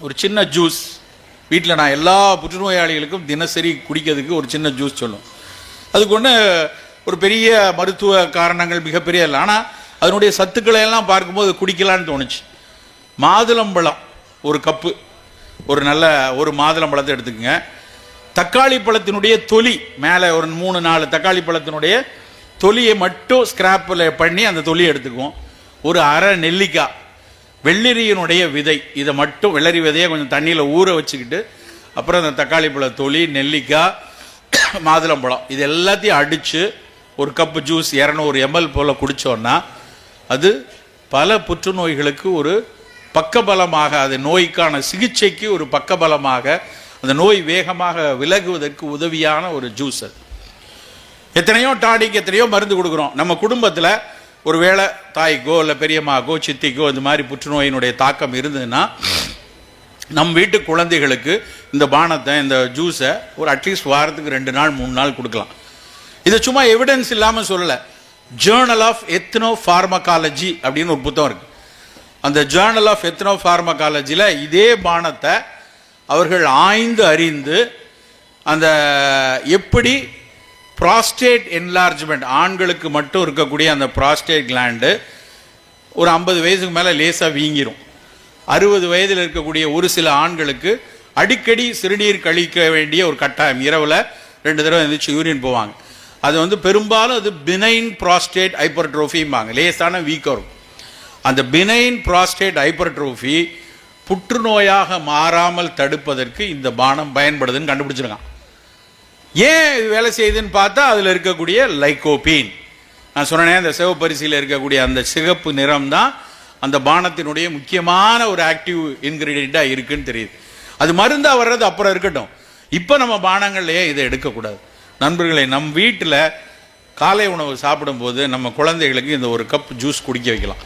ஒரு சின்ன ஜூஸ் வீட்டில் நான் எல்லா புற்றுநோயாளிகளுக்கும் தினசரி குடிக்கிறதுக்கு ஒரு சின்ன ஜூஸ் சொல்லும். அதுக்கு ஒன்று ஒரு பெரிய மருத்துவ காரணங்கள் மிகப்பெரிய இல்லை, ஆனால் அதனுடைய சத்துக்களை எல்லாம் பார்க்கும்போது குடிக்கலான்னு தோணுச்சு. மாதுளம்பழம் ஒரு கப்பு, ஒரு மாதுளம்பழத்தை எடுத்துக்கங்க. தக்காளி பழத்தினுடைய தொலி மேலே ஒரு 3-4 தக்காளி பழத்தினுடைய தொலியை மட்டும் ஸ்கிராப்பில் பண்ணி அந்த தொலியை எடுத்துக்குவோம். ஒரு அரை நெல்லிக்காய், வெள்ளரியினுடைய விதை, இதை மட்டும் வெள்ளரி விதையை கொஞ்சம் தண்ணியில் ஊற வச்சுக்கிட்டு அப்புறம் அந்த தக்காளி பழ தொலி, நெல்லிக்காய், மாதுளம்பழம் இது எல்லாத்தையும் அடித்து ஒரு கப்பு ஜூஸ் 200 ml போல் குடித்தோன்னா அது பல புற்றுநோய்களுக்கு ஒரு பக்கபலமாக, அது நோய்க்கான சிகிச்சைக்கு ஒரு பக்கபலமாக, அந்த நோய் வேகமாக விலகுவதற்கு உதவியான ஒரு ஜூஸ். அது எத்தனையோ டானிக், எத்தனையோ மருந்து கொடுக்குறோம். நம்ம குடும்பத்தில் ஒரு வேளை தாய்க்கோ இல்லை பெரியம்மாக்கோ சித்திக்கோ இந்த மாதிரி புற்றுநோயினுடைய தாக்கம் இருந்ததுன்னா நம் வீட்டு குழந்தைகளுக்கு இந்த பானத்தை, இந்த ஜூஸை ஒரு அட்லீஸ்ட் வாரத்துக்கு 2 நாள் 3 நாள் கொடுக்கலாம். இதை சும்மா எவிடன்ஸ் இல்லாமல் சொல்லலை. ஜேர்னல் ஆஃப் எத்னோ ஃபார்மகாலஜி அப்படின்னு ஒரு புத்தகம் இருக்குது. அந்த ஜேர்னல் ஆஃப் எத்னோ ஃபார்மகாலஜியில் இதே பானத்தை அவர்கள் ஆய்ந்து அறிந்து அந்த எப்படி ப்ராஸ்டேட் என்லார்ஜ்மெண்ட், ஆண்களுக்கு மட்டும் இருக்கக்கூடிய அந்த ப்ராஸ்டேட் கிளாண்டு ஒரு 50 வயசுக்கு மேலே லேசாக வீங்கிரும். 60 வயதில் இருக்கக்கூடிய ஒரு சில ஆண்களுக்கு அடிக்கடி சிறுநீர் கழிக்க வேண்டிய ஒரு கட்டாயம், இரவில் 2 தடவை எழுந்திரிச்சு யூரின் போவாங்க. அது பெரும்பாலும் அது பினைன் ப்ராஸ்டேட் ஹைப்பர்ட்ரோஃபிம்பாங்க, லேசான வீக்கம் இருக்கும். அந்த பினைன் ப்ராஸ்டேட் ஹைப்பர்ட்ரோஃபி புற்றுநோயாக மாறாமல் தடுப்பதற்கு இந்த பானம் பயன்படுதுன்னு கண்டுபிடிச்சிருக்கான். ஏன் இது வேலை செய்யுதுன்னு பார்த்தா அதில் இருக்கக்கூடிய லைகோபீன், நான் சொன்னேன் அந்த சிவப்பரிசியில் இருக்கக்கூடிய அந்த சிகப்பு நிறம் தான் அந்த பானத்தினுடைய முக்கியமான ஒரு ஆக்டிவ் இன்கிரீடியண்ட்டாக இருக்குன்னு தெரியுது. அது மருந்தாக வர்றது அப்புறம் இருக்கட்டும், இப்போ நம்ம பானங்கள்லையே இதை எடுக்கக்கூடாது. நண்பர்களே, நம் வீட்டில் காலை உணவு சாப்பிடும்போது நம்ம குழந்தைகளுக்கு இந்த ஒரு கப் ஜூஸ் குடிக்க வைக்கலாம்.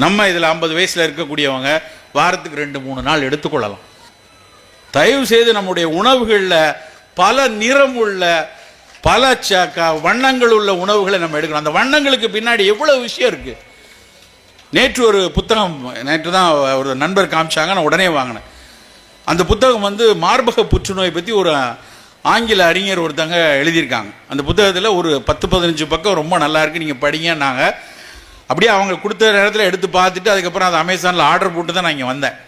நம்ம இதில் 50 வயசில் இருக்கக்கூடியவங்க வாரத்துக்கு 2-3 நாள் எடுத்துக்கொள்ளலாம். தயவு செய்து நம்முடைய உணவுகளில் பல நிறம் உள்ள, பல வண்ணங்கள் உள்ள உணவுகளை நம்ம எடுக்கணும். அந்த வண்ணங்களுக்கு பின்னாடி எவ்வளவு விஷயம் இருக்கு. நேற்று ஒரு புத்தகம், நேற்று தான் ஒரு நண்பர் காமிச்சாங்க, நான் உடனே வாங்கினேன். அந்த புத்தகம் மார்பக புற்றுநோய் பற்றி ஒரு ஆங்கில அறிஞர் ஒருத்தங்க எழுதியிருக்காங்க. அந்த புத்தகத்தில் ஒரு 10-15 பக்கம் ரொம்ப நல்லா இருக்கு, நீங்கள் படிங்கன்னாங்க. அப்படியே அவங்க கொடுத்த நேரத்தில் எடுத்து பார்த்துட்டு அதுக்கப்புறம் அதை அமேசானில் ஆர்டர் போட்டு தான் நான் இங்கே வந்தேன்.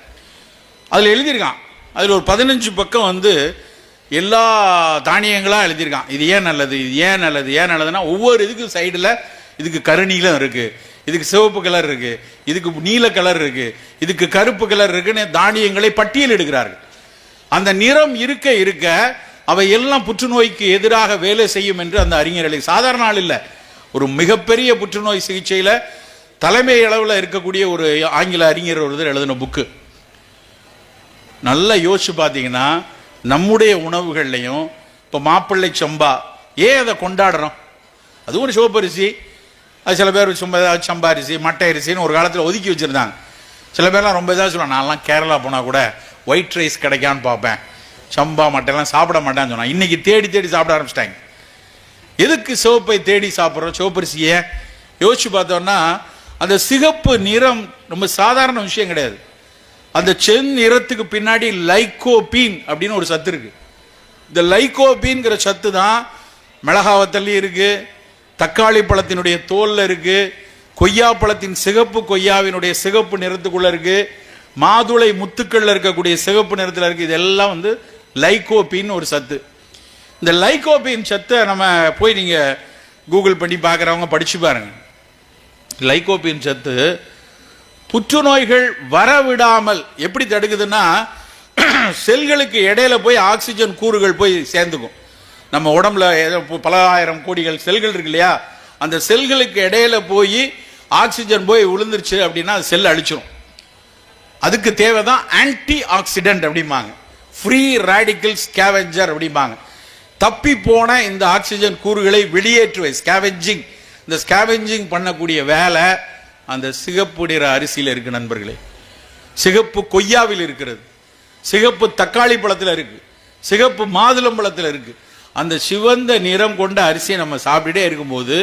அதில் எழுதியிருக்கான், அதில் ஒரு 15 பக்கம் எல்லா தானியங்களாக எழுதியிருக்கான். இது ஏன் நல்லது, இது ஏன் நல்லது, ஏன் நல்லதுன்னா ஒவ்வொரு இதுக்கும் சைடில் இதுக்கு கருநீலம் இருக்குது, இதுக்கு சிவப்பு கலர் இருக்குது, இதுக்கு நீல கலர் இருக்குது, இதுக்கு கருப்பு கலர் இருக்குன்னு தானியங்களை பட்டியல் எடுக்கிறார்கள். அந்த நிறம் இருக்க இருக்க அவை எல்லாம் புற்றுநோய்க்கு எதிராக வேலை செய்யும் என்று அந்த அறிஞர்களை, சாதாரண ஆள் இல்லை, ஒரு மிகப்பெரிய புற்றுநோய் சிகிச்சையில் தலைமை அளவில் இருக்கக்கூடிய ஒரு ஆங்கில அறிஞர் ஒருத்தர் எழுதின புக்கு. நல்லா யோசிச்சு பார்த்தீங்கன்னா நம்முடைய உணவுகள்லையும் இப்போ மாப்பிள்ளை சம்பா ஏன் அதை கொண்டாடுறோம்? அதுவும் ஒரு சிவப்பரிசி. அது சில பேர் சம்பா அரிசி, மட்டை அரிசின்னு ஒரு காலத்தில் ஒதுக்கி வச்சுருந்தாங்க. சில பேர்லாம் ரொம்ப இதாக சொல்லுவாங்க, நான்லாம் கேரளா போனால் கூட ஒயிட் ரைஸ் கிடைக்கான்னு பார்ப்பேன், சம்பா மட்டைலாம் சாப்பிட மாட்டேன்னு சொன்னாங்க. இன்றைக்கி தேடி தேடி சாப்பிட ஆரம்பிச்சிட்டாங்க. எதுக்கு சிவப்பை தேடி சாப்பிட்றோம், சிவப்பரிசியை? யோசிச்சு பார்த்தோம்னா அந்த சிகப்பு நிறம் ரொம்ப சாதாரண விஷயம் கிடையாது. அந்த செந் நிறத்துக்கு பின்னாடி லைகோபீன் அப்படின்னு ஒரு சத்து இருக்கு. இந்த லைகோபீன்கிற சத்து தான் மிளகாவத்தல்லி இருக்கு, தக்காளி பழத்தினுடைய தோல்ல இருக்கு, கொய்யா பழத்தின் சிகப்பு கொய்யாவினுடைய சிகப்பு நிறத்துக்குள்ள இருக்கு, மாதுளை முத்துக்கள்ல இருக்கக்கூடிய சிகப்பு நிறத்தில் இருக்கு. இதெல்லாம் லைகோபீன் ஒரு சத்து. இந்த லைகோபீன் சத்தை நம்ம போய் நீங்க கூகுள் பண்ணி பார்க்குறவங்க படிச்சு பாருங்க. லைகோபீன் சத்து புற்றுநோய்கள் வரவிடாமல் எப்படி தடுக்குதுன்னா, செல்களுக்கு இடையில போய் ஆக்சிஜன் கூறுகள் போய் சேர்ந்துக்கும். நம்ம உடம்புல பல ஆயிரம் கோடிகள் செல்கள் இருக்கு இல்லையா, அந்த செல்களுக்கு இடையில போய் ஆக்சிஜன் போய் விழுந்துருச்சு அப்படின்னா அது செல் அழிச்சிடும். அதுக்கு தேவைதான் ஆன்டி ஆக்சிடென்ட் அப்படிம்பாங்க, ஃப்ரீ ரேடிக்கல் ஸ்கேவெஞ்சர் அப்படிம்பாங்க. தப்பி போன இந்த ஆக்சிஜன் கூறுகளை வெளியேற்றுவை, ஸ்கேவெஞ்சிங். இந்த ஸ்கேவெஞ்சிங் பண்ணக்கூடிய வேலை அந்த சிகப்பு நிற அரிசியில் இருக்கு நண்பர்களே. சிகப்பு கொய்யாவில் இருக்கிறது, சிகப்பு தக்காளி பழத்தில் இருக்கு, சிகப்பு மாதுளம்பழத்தில் இருக்கு. அந்த சிவந்த நிறம் கொண்ட அரிசியை நம்ம சாப்பிட்டுட்டே இருக்கும்போது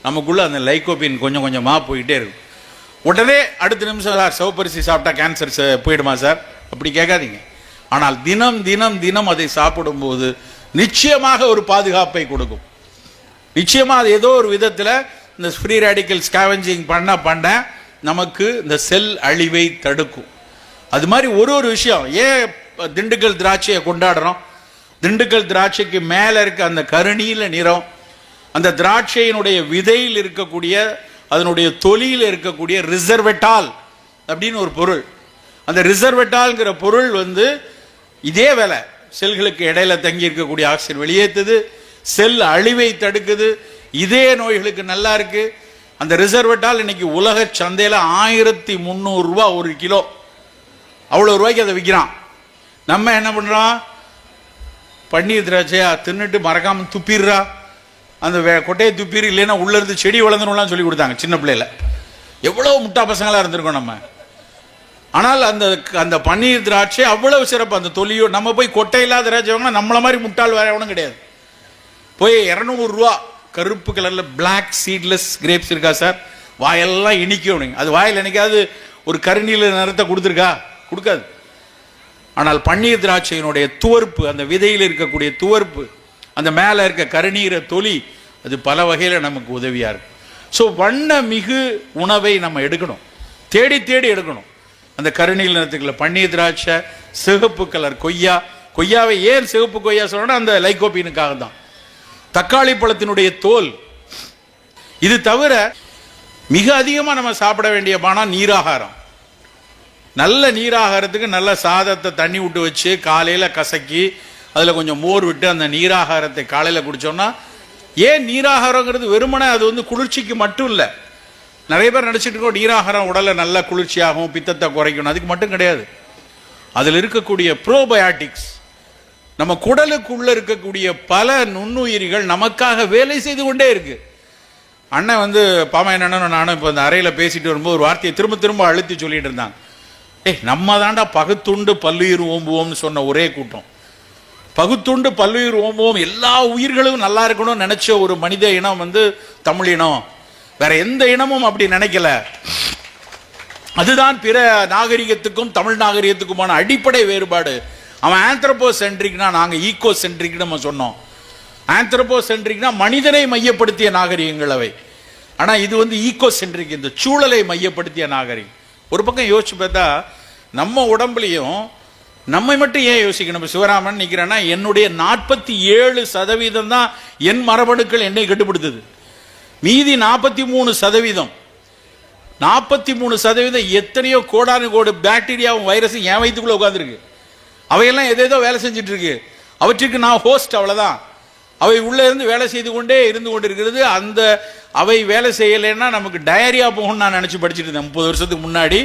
நமக்குள்ள அந்த லைகோபின் கொஞ்சம் கொஞ்சமாக போயிட்டே இருக்கும். உடனே அடுத்த நிமிஷம் சார் சிவப்பரிசி சாப்பிட்டா கேன்சர் போயிடுமா சார்? அப்படி கேட்காதீங்க. ஆனால் தினம் தினம் தினம் அதை சாப்பிடும்போது நிச்சயமாக ஒரு பாதுகாப்பை கொடுக்கும். நிச்சயமா அது ஏதோ ஒரு விதத்தில் இந்த ஃப்ரீ ரேடிக்கல் ஸ்கேவெஞ்சிங் பண்ண நமக்கு இந்த செல் அழிவை தடுக்கும். அது மாதிரி ஒரு விஷயம். ஏன் திண்டுக்கல் திராட்சையை கொண்டாடுறோம்? திண்டுக்கல் திராட்சைக்கு மேலே இருக்க அந்த கருநீல நிறம், அந்த திராட்சையினுடைய விதையில் இருக்கக்கூடிய அதனுடைய தொலியில் இருக்கக்கூடிய ரிசர்வெட்டால் அப்படின்னு ஒரு பொருள். அந்த ரிசர்வெட்டால்ங்கிற பொருள் இதே வேலை, செல்களுக்கு இடையில தங்கி இருக்கக்கூடிய ஆக்சிஜன் வெளியேற்றுது, செல் அழிவை தடுக்குது, இதே நோய்களுக்கு நல்லா இருக்கு. அந்த ரிசர்வெட்டால் இன்னைக்கு உலக சந்தையில் 1300 ரூபா ஒரு கிலோ, அவ்வளோ ரூபாய்க்கு அதை விற்கிறான். நம்ம என்ன பண்றோம்? பன்னீர் திராட்சையா தின்னுட்டு மறக்காம துப்பிடுறா, அந்த கொட்டையை துப்பிடு, இல்லைன்னா உள்ள இருந்து செடி வளர்ந்துணும்லாம் சொல்லி கொடுத்தாங்க சின்ன பிள்ளையில. எவ்வளவு முட்டா பசங்களா இருந்திருக்கோம் நம்ம. ஆனால் அந்த அந்த பன்னீர் திராட்சை அவ்வளவு சிறப்பு. அந்த தொலியோ நம்ம போய் கொட்டை இல்லாத திராட்சை வாங்கினா நம்மள மாதிரி முட்டாள் வேற எவனும் கிடையாது. போய் 200 ரூபா கருப்பு கலர்ல பிளாக் சீட்லெஸ் கிரேப்ஸ் இருக்கா சார், வாயெல்லாம் இனிக்கும். அது வாயில் என்னைக்காவது ஒரு கருநீல நிறத்தை கொடுத்துருக்கா? கொடுக்காது. ஆனால் பன்னீர் திராட்சையினுடைய துவர்ப்பு, அந்த விதையில் இருக்கக்கூடிய துவர்ப்பு, அந்த மேலே இருக்க கருநீர தொலி, அது பல வகையில் நமக்கு உதவியா இருக்கு. ஸோ வண்ண மிகு உணவை நம்ம எடுக்கணும், தேடி தேடி எடுக்கணும். அந்த கருநீல நிறத்துக்குள்ள பன்னீர் திராட்சை, சிகப்பு கலர் கொய்யாவை ஏன் சிகப்பு கொய்யா சொல்லணும்? அந்த லைகோபீனுக்காக தான். தக்காளி பழத்தினுடைய தோல். இது தவிர மிக அதிகமாக நம்ம சாப்பிட வேண்டிய பானம் நீராகாரம். நல்ல நீராகாரத்துக்கு நல்ல சாதத்தை தண்ணி விட்டு வச்சு காலையில் கசக்கி அதில் கொஞ்சம் மோர் விட்டு அந்த நீராகாரத்தை காலையில் குடித்தோம்னா, ஏன் நீராகாரங்கிறது வெறுமனே அது குளிர்ச்சிக்கு மட்டும் இல்லை. நிறைய பேர் நினச்சிட்டு இருக்கோம் நீராகாரம் உடலை நல்லா குளிர்ச்சியாகும், பித்தத்தை குறைக்கணும், அதுக்கு மட்டும் கிடையாது. அதில் இருக்கக்கூடிய ப்ரோபயாட்டிக்ஸ், நம்ம குடலுக்குள்ள இருக்கக்கூடிய பல நுண்ணுயிரிகள் நமக்காக வேலை செய்து கொண்டே இருக்கு. அண்ணன் பாமாயன் அண்ணன் நானும் இப்போ அந்த அறையில் பேசிட்டு வரும்போது ஒரு வார்த்தையை திரும்ப திரும்ப அழுத்தி சொல்லிட்டு இருந்தாங்க. நம்ம தாண்டா பகுத்துண்டு பல்லுயிர் ஓம்புவோம்னு சொன்ன ஒரே கூட்டம். பகுத்துண்டு பல்லுயிர் ஓம்புவோம், எல்லா உயிர்களும் நல்லா இருக்கணும்னு நினைச்ச ஒரு மனித இனம் தமிழ் இனம். வேற எந்த இனமும் அப்படி நினைக்கல. அதுதான் பிற நாகரிகத்துக்கும் தமிழ் நாகரிகத்துக்குமான அடிப்படை வேறுபாடு. அவன் ஆந்த்ரோபோ சென்ட்ரிக்னா, நாங்க ஈகோ சென்ட்ரிக் நம்ம சொன்னோம். ஆந்த்ரோபோ சென்ட்ரிக்னா மனிதனை மையப்படுத்திய நாகரிகங்கள் அவை. ஆனா இது ஈகோ சென்ட்ரிக், இந்த சூழலை மையப்படுத்திய நாகரிகம். ஒரு பக்கம் யோசிச்சு பார்த்தா நம்ம உடம்புலையும் நம்மை மட்டும் ஏன் யோசிக்கணும்? சிவராமன் நிற்கிறேன்னா என்னுடைய 47% தான் என் மரபணுக்கள் என்னை கட்டுப்படுத்துது. மீதி 43%, 43% எத்தனையோ கோடானு கோடு பாக்டீரியாவும் வைரஸும் என் வயிற்றுக்குள்ள உட்காந்துருக்கு. அவையெல்லாம் எதேதோ வேலை செஞ்சுட்டு இருக்கு. அவற்றுக்கு நான் ஹோஸ்ட், அவ்வளவுதான். அவை உள்ள இருந்து வேலை செய்து கொண்டே இருந்து கொண்டிருக்கிறது. அந்த அவை வேலை செய்யலைன்னா நமக்கு டயரியா போகும்னு நான் நினைச்சு படிச்சுட்டு இருந்தேன் 30 வருஷத்துக்கு முன்னாடி.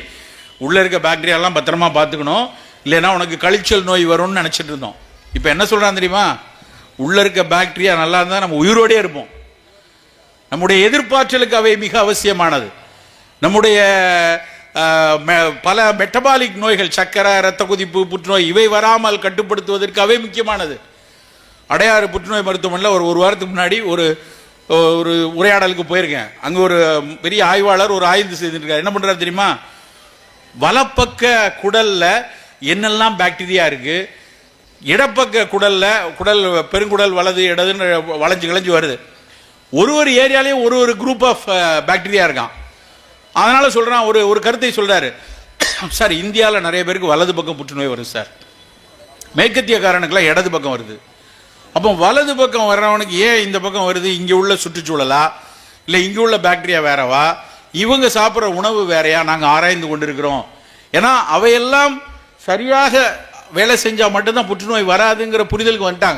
உள்ள இருக்க பாக்டீரியாலாம் பத்திரமா பார்த்துக்கணும், இல்லைன்னா உனக்கு கழிச்சல் நோய் வரும்னு நினைச்சிட்டு இருந்தோம். இப்போ என்ன சொல்றான் தெரியுமா? உள்ள இருக்க பாக்டீரியா நல்லா இருந்தால் நம்ம உயிரோடே இருப்போம். நம்முடைய எதிர்ப்பாற்றலுக்கு அவை மிக அவசியமானது. நம்முடைய பல மெட்டபாலிக் நோய்கள், சக்கரை, ரத்த கொதிப்பு, புற்றுநோய், இவை வராமல் கட்டுப்படுத்துவதற்கு அவை முக்கியமானது. அடையாறு புற்றுநோய் மருத்துவமனையில் ஒரு வாரத்துக்கு முன்னாடி ஒரு உரையாடலுக்கு போயிருக்கேன். அங்கே ஒரு பெரிய ஆய்வாளர் ஒரு ஆய்வு செய்திருக்காரு. என்ன பண்றாரு தெரியுமா? வலப்பக்க குடல்ல என்னெல்லாம் பாக்டீரியா இருக்கு, இடப்பக்க குடல்ல, பெருங்குடல் வலது இடதுன்னு வளைஞ்சு வருது. ஒரு ஏரியாலையும் ஒரு குரூப் ஆஃப் பாக்டீரியா இருக்கான். அதனால சொல்றான், ஒரு கருத்தை சொல்றாரு. சார், இந்தியாவில் நிறைய பேருக்கு வலது பக்கம் புற்றுநோய் வருது சார், மேற்கத்தியக்காரனுக்குலாம் இடது பக்கம் வருது. அப்போ வலது பக்கம் வர்றவனுக்கு ஏன் இந்த பக்கம் வருது? இங்கே உள்ள சுற்றுச்சூழலா, இல்லை இங்கே உள்ள பாக்டீரியா வேறவா, இவங்க சாப்பிட்ற உணவு வேறையா? நாங்கள் ஆராய்ந்து கொண்டிருக்கிறோம். ஏன்னா அவையெல்லாம் சரியாக வேலை செஞ்சால் மட்டும்தான் புற்றுநோய் வராதுங்கிற புரிதலுக்கு வந்துட்டாங்க.